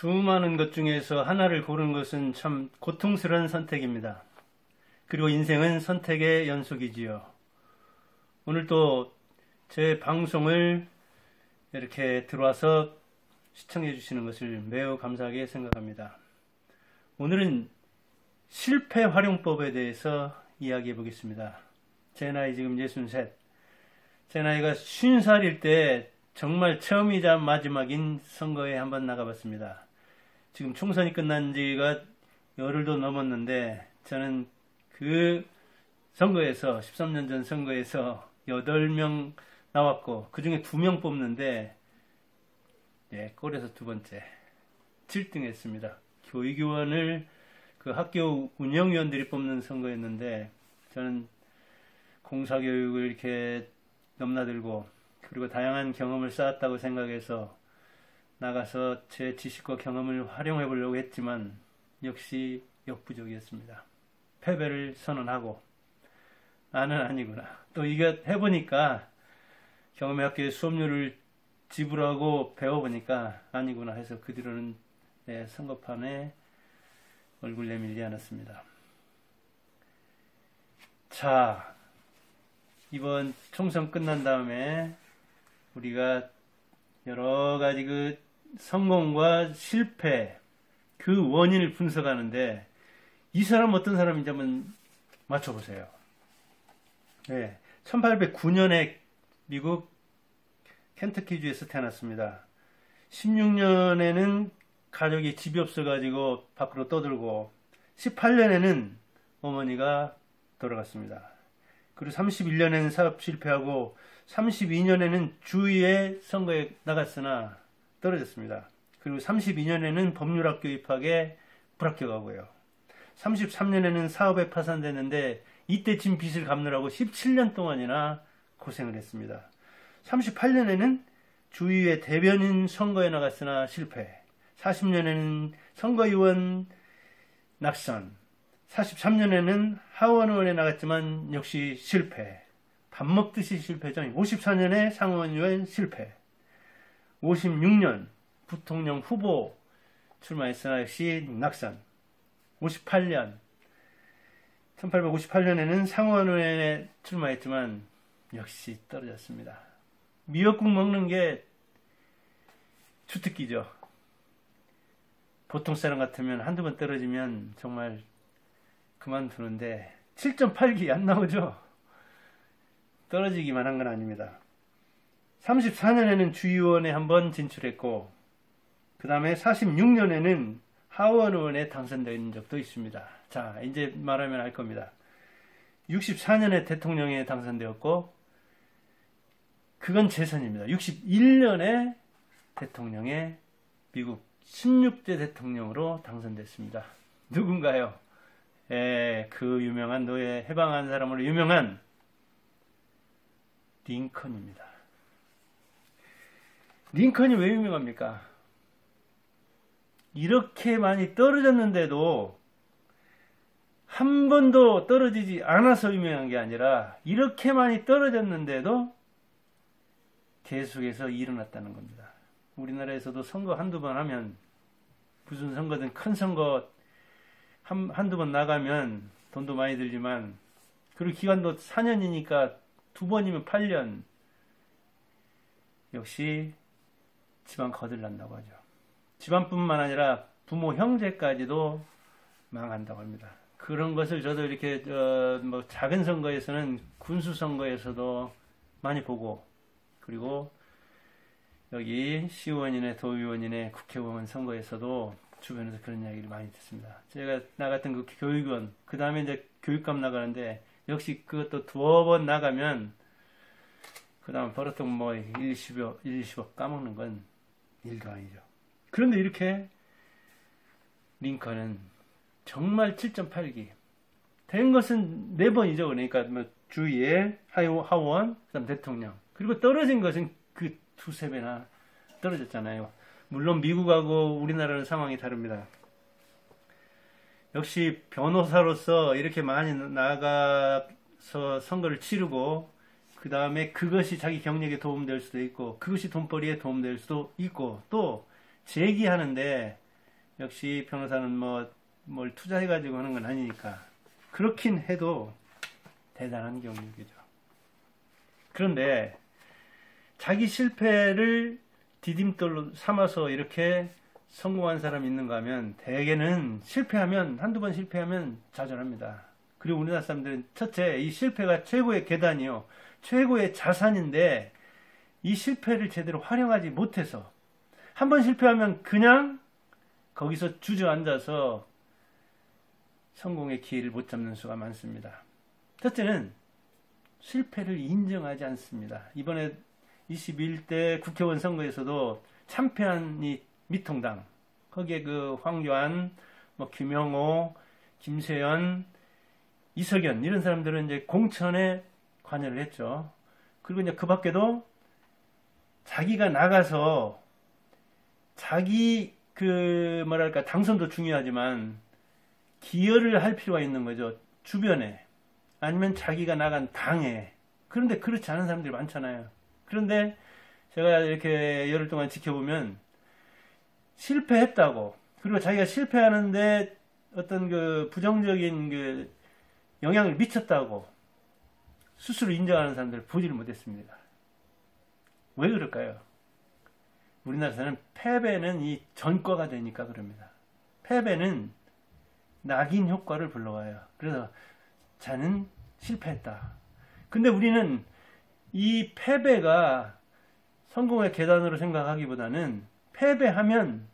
수많은 것 중에서 하나를 고르는 것은 참 고통스러운 선택입니다. 그리고 인생은 선택의 연속이지요. 오늘 또 제 방송을 이렇게 들어와서 시청해 주시는 것을 매우 감사하게 생각합니다. 오늘은 실패 활용법에 대해서 이야기해 보겠습니다. 제 나이 지금 63. 제 나이가 50살일 때 정말 처음이자 마지막인 선거에 한번 나가봤습니다. 지금 총선이 끝난 지가 열흘도 넘었는데 저는 그 선거에서 13년 전 선거에서 8명 나왔고 그 중에 2명 뽑는데 꼴에서 두 번째 7등 했습니다. 교육위원을 그 학교 운영위원들이 뽑는 선거였는데 저는 공사교육을 이렇게 넘나들고 그리고 다양한 경험을 쌓았다고 생각해서 나가서 제 지식과 경험을 활용해 보려고 했지만 역시 역부족이었습니다. 패배를 선언하고 나는 아니구나. 또 이거 해보니까 경험의 학교에 수업료를 지불하고 배워보니까 아니구나 해서 그 뒤로는 선거판에 얼굴 내밀지 않았습니다. 자, 이번 총선 끝난 다음에 우리가 여러 가지 그 성공과 실패, 그 원인을 분석하는데 이 사람 어떤 사람인지 한번 맞춰보세요. 1809년에 미국 켄터키주에서 태어났습니다. 16년에는 가족이 집이 없어가지고 밖으로 떠들고 18년에는 어머니가 돌아갔습니다. 그리고 31년에는 사업 실패하고 32년에는 주위의 선거에 나갔으나 떨어졌습니다. 그리고 32년에는 법률학교 입학에 불합격하고요. 33년에는 사업에 파산됐는데 이때 진 빚을 갚느라고 17년 동안이나 고생을 했습니다. 38년에는 주위의 대변인 선거에 나갔으나 실패. 40년에는 선거위원 낙선. 43년에는 하원의원에 나갔지만 역시 실패. 밥 먹듯이 실패죠. 54년에 상원의원 실패. 56년 부통령 후보 출마했으나 역시 낙선. 1858년에는 상원의원에 출마했지만 역시 떨어졌습니다. 미역국 먹는 게 주특기죠. 보통 사람 같으면 한두 번 떨어지면 정말 그만두는데 7.8기 안 나오죠. 떨어지기만 한 건 아닙니다. 34년에는 주의원에 한번 진출했고 그 다음에 46년에는 하원의원에 당선된 적도 있습니다. 자, 이제 말하면 알 겁니다. 64년에 대통령에 당선되었고 그건 재선입니다. 61년에 대통령에 미국 16대 대통령으로 당선됐습니다. 누군가요? 그 유명한 노예 해방한 사람으로 유명한 링컨입니다. 링컨이 왜 유명합니까? 이렇게 많이 떨어졌는데도 한 번도 떨어지지 않아서 유명한 게 아니라 이렇게 많이 떨어졌는데도 계속해서 일어났다는 겁니다. 우리나라에서도 선거 한두 번 하면 무슨 선거든 큰 선거 한두 번 나가면 돈도 많이 들지만 그리고 기간도 4년이니까 2번이면 8년 역시 집안 거들난다고 하죠. 집안뿐만 아니라 부모 형제까지도 망한다고 합니다. 그런 것을 저도 이렇게 뭐 작은 선거에서는 군수 선거에서도 많이 보고 그리고 여기 시의원이네 도의원이네 국회의원 선거에서도 주변에서 그런 이야기를 많이 듣습니다. 제가 나갔던 그 교육원 그 다음에 이제 교육감 나가는데 역시 그것도 2번 나가면 그 다음 버릇도 뭐 1, 20억 까먹는 건 일도 아니죠. 그런데 이렇게 링컨은 정말 7.8기 된 것은 4번이죠. 그러니까 뭐 주위에 하원, 그다음 대통령 그리고 떨어진 것은 그 2~3배나 떨어졌잖아요. 물론 미국하고 우리나라는 상황이 다릅니다. 역시 변호사로서 이렇게 많이 나가서 선거를 치르고 그 다음에 그것이 자기 경력에 도움될 수도 있고 그것이 돈벌이에 도움될 수도 있고 또 제기하는데 역시 변호사는 뭘 투자해가지고 하는 건 아니니까. 그렇긴 해도 대단한 경력이죠. 그런데 자기 실패를 디딤돌로 삼아서 이렇게 성공한 사람이 있는가 하면 대개는 실패하면 한두 번 실패하면 좌절합니다. 그리고 우리나라 사람들은 첫째 이 실패가 최고의 계단이요. 최고의 자산인데 이 실패를 제대로 활용하지 못해서 한 번 실패하면 그냥 거기서 주저앉아서 성공의 기회를 못 잡는 수가 많습니다. 첫째는 실패를 인정하지 않습니다. 이번에 21대 국회의원 선거에서도 참패한 이 미통당 거기에 그 황교안, 김영호, 김세연, 이석연 이런 사람들은 이제 공천에 관여를 했죠. 그리고 이제 그 밖에도 자기가 나가서 자기 당선도 중요하지만 기여를 할 필요가 있는 거죠. 주변에 아니면 자기가 나간 당에. 그런데 그렇지 않은 사람들이 많잖아요. 그런데 제가 이렇게 열흘 동안 지켜보면 실패했다고 그리고 자기가 실패하는데 어떤 그 부정적인 영향을 미쳤다고 스스로 인정하는 사람들을 보지를 못했습니다. 왜 그럴까요? 우리나라에서는 패배는 이 전과가 되니까 그럽니다. 패배는 낙인 효과를 불러와요. 그래서 자는 실패했다. 근데 우리는 이 패배가 성공의 계단으로 생각하기보다는 패배하면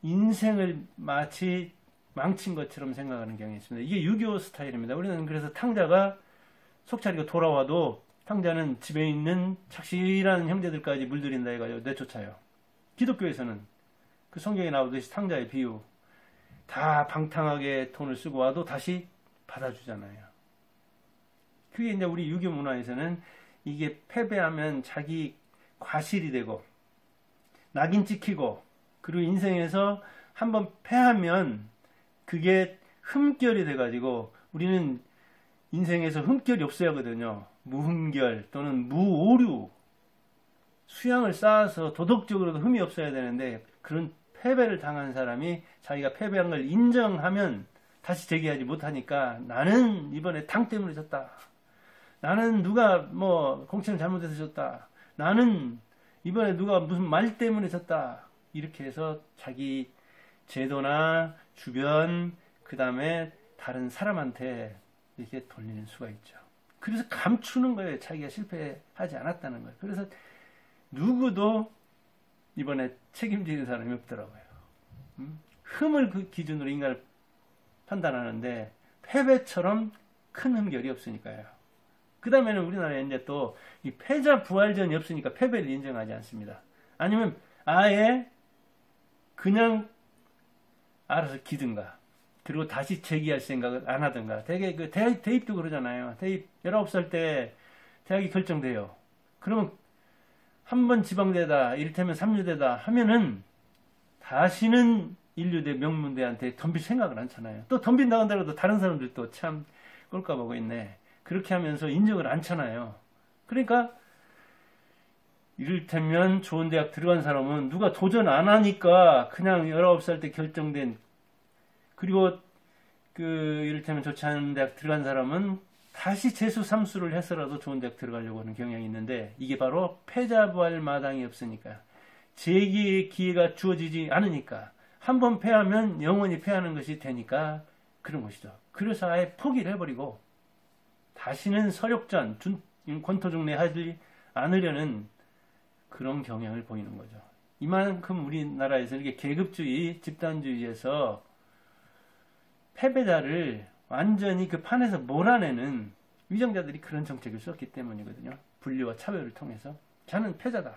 인생을 마치 망친 것처럼 생각하는 경향이 있습니다. 이게 유교 스타일입니다. 우리는 그래서 탕자가 속차리고 돌아와도 탕자는 집에 있는 착실한 형제들까지 물들인다 해가지고 내쫓아요. 기독교에서는 그 성경에 나오듯이 탕자의 비유 다 방탕하게 돈을 쓰고 와도 다시 받아주잖아요. 그게 이제 우리 유교 문화에서는 이게 패배하면 자기 과실이 되고 낙인 찍히고 그리고 인생에서 한번 패하면 그게 흠결이 돼가지고 우리는 인생에서 흠결이 없어야 하거든요. 무흠결 또는 무오류 수양을 쌓아서 도덕적으로도 흠이 없어야 되는데 그런 패배를 당한 사람이 자기가 패배한 걸 인정하면 다시 재기하지 못하니까 나는 이번에 당 때문에 졌다. 나는 누가 공천을 잘못해서 졌다. 나는 이번에 누가 무슨 말 때문에 졌다. 이렇게 해서 자기 제도나 주변 그 다음에 다른 사람한테 이렇게 돌리는 수가 있죠. 그래서 감추는 거예요. 자기가 실패하지 않았다는 거예요. 그래서 누구도 이번에 책임지는 사람이 없더라고요. 흠을 그 기준으로 인간을 판단하는데 패배처럼 큰 흠결이 없으니까요. 그 다음에는 우리나라에 이제 또 이 패자 부활전이 없으니까 패배를 인정하지 않습니다. 아니면 아예 그냥 알아서 기든가 그리고 다시 재기할 생각을 안 하든가. 되게 그 대입도 그러잖아요. 대입 19살 때 대학이 결정돼요. 그러면 한 번 지방대다 이를테면 삼류대다 하면은 다시는 인류대 명문대한테 덤빌 생각을 않잖아요. 또 덤빈다 한다고도 다른 사람들도 참 꼴까보고 있네. 그렇게 하면서 인정을 않잖아요. 그러니까 이를테면 좋은 대학 들어간 사람은 누가 도전 안 하니까 그냥 19살 때 결정된 그리고 이를테면 좋지 않은 대학 들어간 사람은 다시 재수 삼수를 해서라도 좋은 대학 들어가려고 하는 경향이 있는데 이게 바로 패자부활 마당이 없으니까 재기의 기회가 주어지지 않으니까 한 번 패하면 영원히 패하는 것이 되니까 그런 것이죠. 그래서 아예 포기를 해버리고 다시는 서력전, 권토중래 하지 않으려는 그런 경향을 보이는 거죠. 이만큼 우리나라에서 이렇게 계급주의, 집단주의에서 패배자를 완전히 그 판에서 몰아내는 위정자들이 그런 정책을 썼기 때문이거든요. 분리와 차별을 통해서 자는 패자다.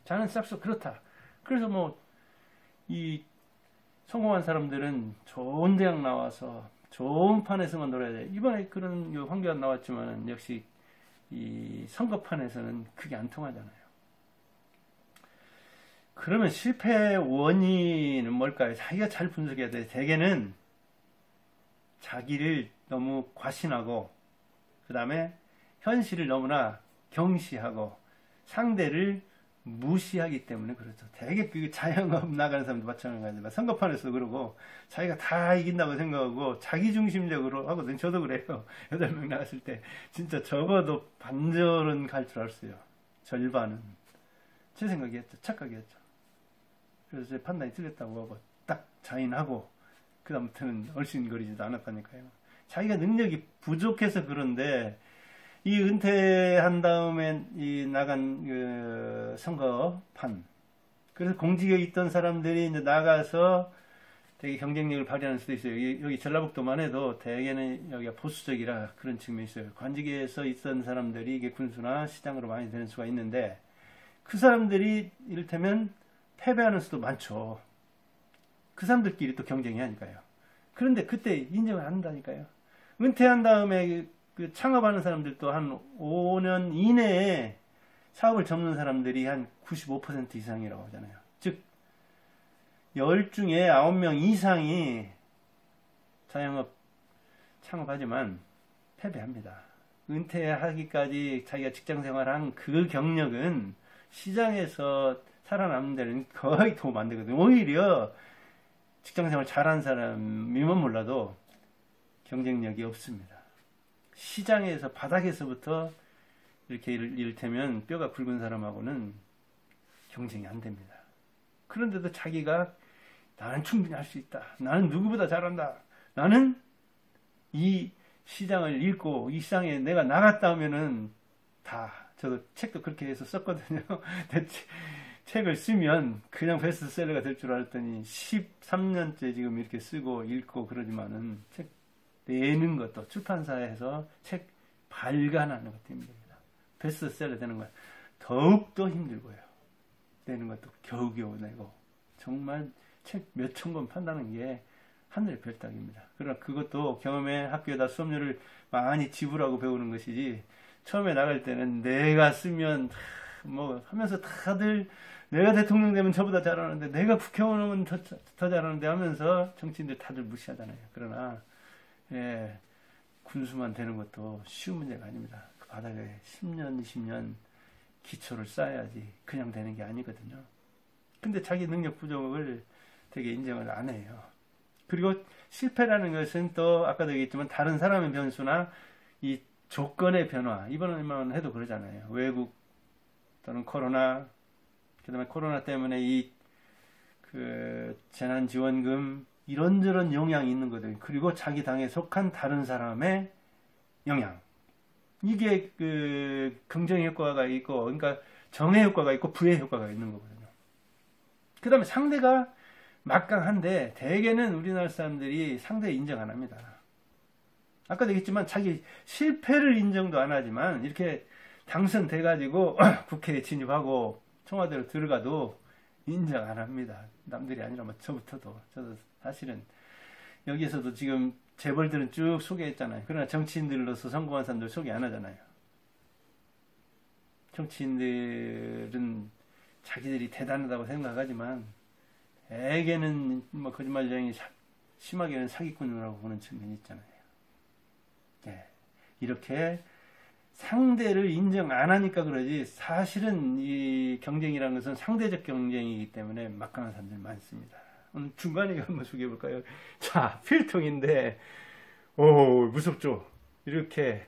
자는 싹수 그렇다. 그래서 이 성공한 사람들은 좋은 대학 나와서 좋은 판에서만 놀아야 돼. 이번에 그런 황교안 나왔지만 역시 이 선거판에서는 그게 안 통하잖아요. 그러면 실패 원인은 뭘까요? 자기가 잘 분석해야 돼. 대개는 자기를 너무 과신하고 그 다음에 현실을 너무나 경시하고 상대를 무시하기 때문에 그렇죠. 되게 그 자영업 나가는 사람도 마찬가지지만 선거판에서 그러고 자기가 다 이긴다고 생각하고 자기 중심적으로 하거든요. 저도 그래요. 8명 나갔을 때 진짜 적어도 반절은 갈 줄 알았어요. 절반은. 제 생각이었죠. 착각이었죠. 그래서 제 판단이 틀렸다고 하고 딱 자인하고 그 다음부터는 얼씬거리지도 않았다니까요. 자기가 능력이 부족해서 그런데 이 은퇴한 다음에 이 나간 그 선거판, 그래서 공직에 있던 사람들이 이제 나가서 되게 경쟁력을 발휘하는 수도 있어요. 여기 전라북도만 해도 대개는 여기가 보수적이라 그런 측면이 있어요. 관직에서 있던 사람들이 이게 군수나 시장으로 많이 되는 수가 있는데 그 사람들이 이를테면 패배하는 수도 많죠. 그 사람들끼리 또 경쟁이 하니까요. 그런데 그때 인정을 안 한다니까요. 은퇴한 다음에 그 창업하는 사람들도 한 5년 이내에 사업을 접는 사람들이 한 95% 이상이라고 하잖아요. 즉 10 중에 9명 이상이 자영업 창업하지만 패배합니다. 은퇴하기까지 자기가 직장생활한 그 경력은 시장에서 살아남는 데는 거의 도움 안 되거든요. 오히려 직장생활 잘한 사람이면 몰라도 경쟁력이 없습니다. 시장에서 바닥에서부터 이렇게 이를테면 뼈가 굵은 사람하고는 경쟁이 안 됩니다. 그런데도 자기가 나는 충분히 할 수 있다. 나는 누구보다 잘한다. 나는 이 시장을 읽고 이 시장에 내가 나갔다 하면은 다 저도 책도 그렇게 해서 썼거든요. 책을 쓰면 그냥 베스트셀러가 될 줄 알았더니 13년째 지금 이렇게 쓰고 읽고 그러지만은 책 내는 것도 출판사에서 책 발간하는 것도 힘듭니다. 베스트셀러 되는 건 더욱더 힘들고요. 내는 것도 겨우겨우 내고 정말 책 몇천 권 판다는 게 하늘의 별따기입니다. 그러나 그것도 경험의 학교에다 수업료를 많이 지불하고 배우는 것이지 처음에 나갈 때는 내가 쓰면 뭐 하면서 다들 내가 대통령 되면 저보다 잘하는데 내가 국회의원 오면 더 잘하는데 하면서 정치인들 다들 무시하잖아요. 그러나 예, 군수만 되는 것도 쉬운 문제가 아닙니다. 그 바닥에 10년, 20년 기초를 쌓아야지 그냥 되는 게 아니거든요. 근데 자기 능력 부족을 되게 인정을 안 해요. 그리고 실패라는 것은 또 아까도 얘기했지만 다른 사람의 변수나 이 조건의 변화, 이번에만 해도 그러잖아요. 외국 또는 코로나, 그 다음에 코로나 때문에 이 그 재난지원금 이런저런 영향이 있는 거거든요. 그리고 자기 당에 속한 다른 사람의 영향. 이게 그 긍정 효과가 있고, 그러니까 정의 효과가 있고 부의 효과가 있는 거거든요. 그 다음에 상대가 막강한데 대개는 우리나라 사람들이 상대 인정 안 합니다. 아까도 얘기했지만 자기 실패를 인정도 안 하지만 이렇게 당선돼가지고 국회에 진입하고 청와대로 들어가도 인정 안 합니다. 남들이 아니라 뭐 저부터도. 저도 사실은 여기에서도 지금 재벌들은 쭉 소개했잖아요. 그러나 정치인들로서 성공한 사람들 소개 안 하잖아요. 정치인들은 자기들이 대단하다고 생각하지만 대개는 뭐 거짓말쟁이, 심하게는 사기꾼이라고 보는 측면이 있잖아요. 네. 이렇게 상대를 인정 안 하니까 그러지 사실은 이 경쟁이라는 것은 상대적 경쟁이기 때문에 막강한 사람들이 많습니다. 오늘 중간에 한번 소개해 볼까요? 자, 필통인데 오, 무섭죠? 이렇게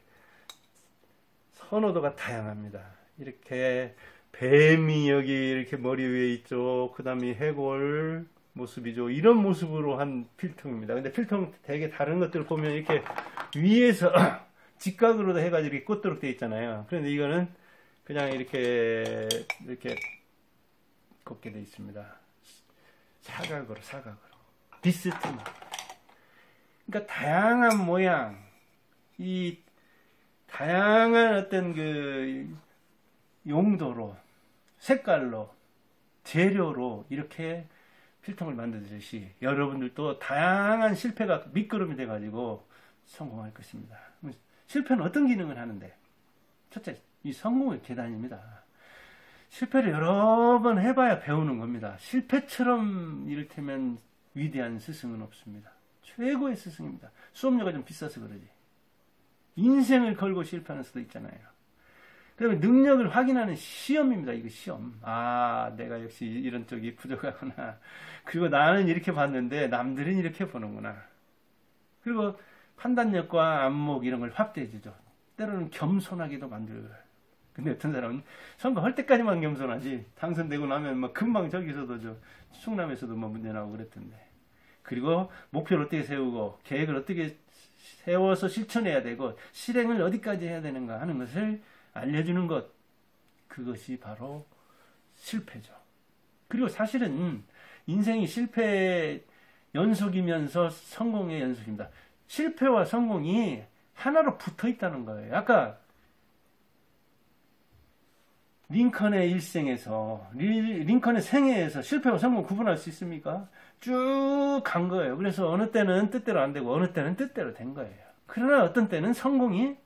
선호도가 다양합니다. 이렇게 뱀이 여기 이렇게 머리 위에 있죠. 그 다음에 해골 모습이죠. 이런 모습으로 한 필통입니다. 근데 필통 되게 다른 것들을 보면 이렇게 위에서 직각으로도 해가지고 이렇게 꽂도록 되어 있잖아요. 그런데 이거는 그냥 이렇게 꽂게 되어 있습니다. 사각으로 비스듬하게. 그러니까 다양한 모양, 이 다양한 어떤 그 용도로, 색깔로, 재료로 이렇게 필통을 만들듯이 여러분들도 다양한 실패가 밑거름이 돼가지고 성공할 것입니다. 실패는 어떤 기능을 하는데? 첫째, 이 성공의 계단입니다. 실패를 여러 번 해봐야 배우는 겁니다. 실패처럼 이를테면 위대한 스승은 없습니다. 최고의 스승입니다. 수업료가 좀 비싸서 그러지. 인생을 걸고 실패하는 수도 있잖아요. 그러면 능력을 확인하는 시험입니다. 이거 시험. 아, 내가 역시 이런 쪽이 부족하구나. 그리고 나는 이렇게 봤는데 남들은 이렇게 보는구나. 그리고 판단력과 안목 이런 걸 확대해 주죠. 때로는 겸손하기도 만들어요. 근데 어떤 사람은 선거할 때까지만 겸손하지 당선되고 나면 막 금방 저기서도 충남에서도 뭐 문제 나고 그랬던데. 그리고 목표를 어떻게 세우고 계획을 어떻게 세워서 실천해야 되고 실행을 어디까지 해야 되는가 하는 것을 알려주는 것, 그것이 바로 실패죠. 그리고 사실은 인생이 실패의 연속이면서 성공의 연속입니다. 실패와 성공이 하나로 붙어 있다는 거예요. 아까 링컨의 일생에서, 링컨의 생애에서 실패와 성공 구분할 수 있습니까? 쭉 간 거예요. 그래서 어느 때는 뜻대로 안 되고 어느 때는 뜻대로 된 거예요. 그러나 어떤 때는 성공이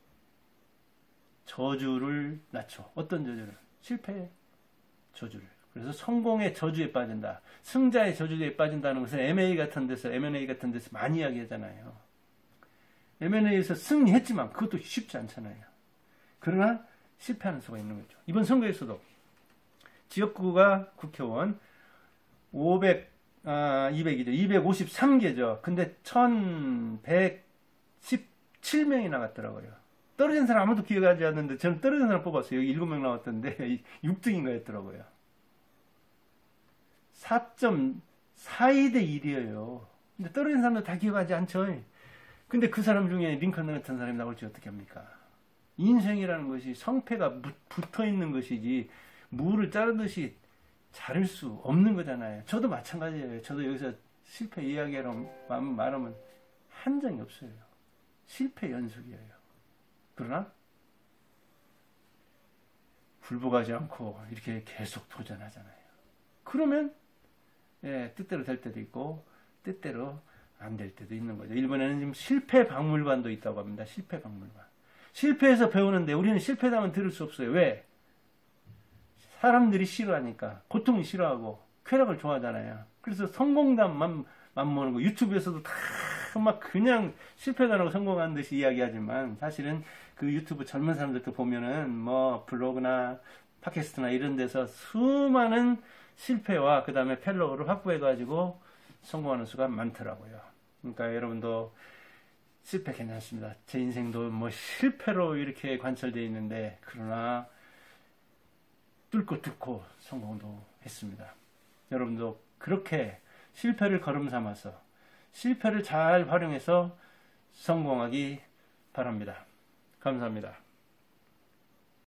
저주를 낳죠. 어떤 저주를? 실패의 저주를. 그래서 성공의 저주에 빠진다. 승자의 저주에 빠진다는 것은 M&A 같은 데서 많이 이야기하잖아요. M&A에서 승리했지만 그것도 쉽지 않잖아요. 그러나 실패하는 수가 있는 거죠. 이번 선거에서도 지역구가 국회의원 253개죠. 근데 1117명이 나갔더라고요. 떨어진 사람 아무도 기억하지 않는데 저는 떨어진 사람 뽑았어요. 여기 7명 나왔던데 6등인가 했더라고요. 4.42대 1이에요. 근데 떨어진 사람도 다 기억하지 않죠. 근데 그 사람 중에 링컨 같은 사람이 나올지 어떻게 합니까? 인생이라는 것이 성패가 붙어 있는 것이지 무를 자르듯이 자를 수 없는 거잖아요. 저도 마찬가지예요. 저도 여기서 실패 이야기로 말하면 한 적이 없어요. 실패 연속이에요. 그러나 굴복하지 않고 이렇게 계속 도전하잖아요. 그러면 뜻대로 될 때도 있고 뜻대로 안 될 때도 있는 거죠. 일본에는 지금 실패 박물관도 있다고 합니다. 실패 박물관. 실패해서 배우는데 우리는 실패당은 들을 수 없어요. 왜? 사람들이 싫어하니까. 고통이 싫어하고 쾌락을 좋아하잖아요. 그래서 성공담만 모는 거. 유튜브에서도 다 막 그냥 실패당하고 성공한 듯이 이야기하지만 사실은 그 유튜브 젊은 사람들도 보면은 뭐 블로그나 팟캐스트나 이런 데서 수많은 실패와 그 다음에 펠로우를 확보해가지고 성공하는 수가 많더라고요. 그러니까 여러분도 실패 괜찮습니다. 제 인생도 뭐 실패로 이렇게 관철되어 있는데 그러나 뚫고 성공도 했습니다. 여러분도 그렇게 실패를 걸음 삼아서 실패를 잘 활용해서 성공하기 바랍니다. 감사합니다.